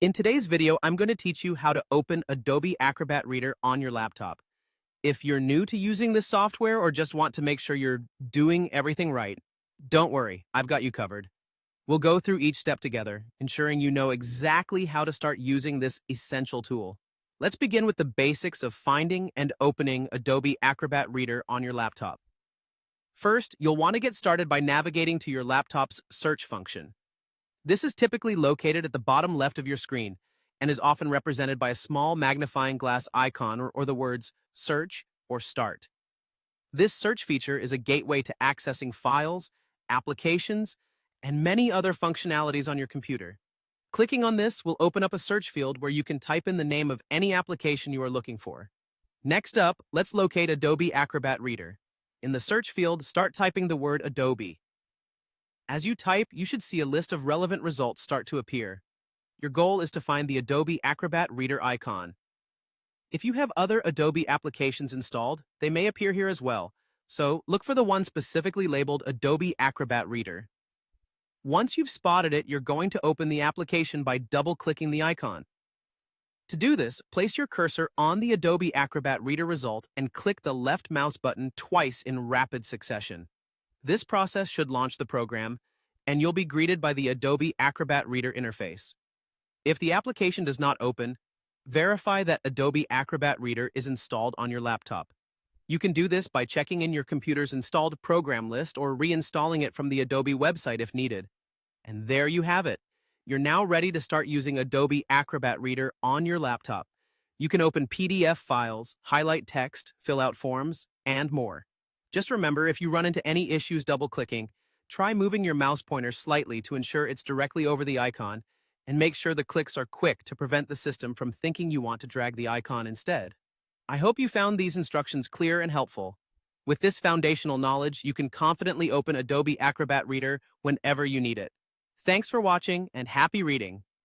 In today's video, I'm going to teach you how to open Adobe Acrobat Reader on your laptop. If you're new to using this software or just want to make sure you're doing everything right, don't worry, I've got you covered. We'll go through each step together, ensuring you know exactly how to start using this essential tool. Let's begin with the basics of finding and opening Adobe Acrobat Reader on your laptop. First, you'll want to get started by navigating to your laptop's search function. This is typically located at the bottom left of your screen and is often represented by a small magnifying glass icon or the words Search or Start. This search feature is a gateway to accessing files, applications, and many other functionalities on your computer. Clicking on this will open up a search field where you can type in the name of any application you are looking for. Next up, let's locate Adobe Acrobat Reader. In the search field, start typing the word Adobe. As you type, you should see a list of relevant results start to appear. Your goal is to find the Adobe Acrobat Reader icon. If you have other Adobe applications installed, they may appear here as well, so look for the one specifically labeled Adobe Acrobat Reader. Once you've spotted it, you're going to open the application by double-clicking the icon. To do this, place your cursor on the Adobe Acrobat Reader result and click the left mouse button twice in rapid succession. This process should launch the program, and you'll be greeted by the Adobe Acrobat Reader interface. If the application does not open, verify that Adobe Acrobat Reader is installed on your laptop. You can do this by checking in your computer's installed program list or reinstalling it from the Adobe website if needed. And there you have it. You're now ready to start using Adobe Acrobat Reader on your laptop. You can open PDF files, highlight text, fill out forms, and more. Just remember, if you run into any issues double-clicking, try moving your mouse pointer slightly to ensure it's directly over the icon, and make sure the clicks are quick to prevent the system from thinking you want to drag the icon instead. I hope you found these instructions clear and helpful. With this foundational knowledge, you can confidently open Adobe Acrobat Reader whenever you need it. Thanks for watching, and happy reading!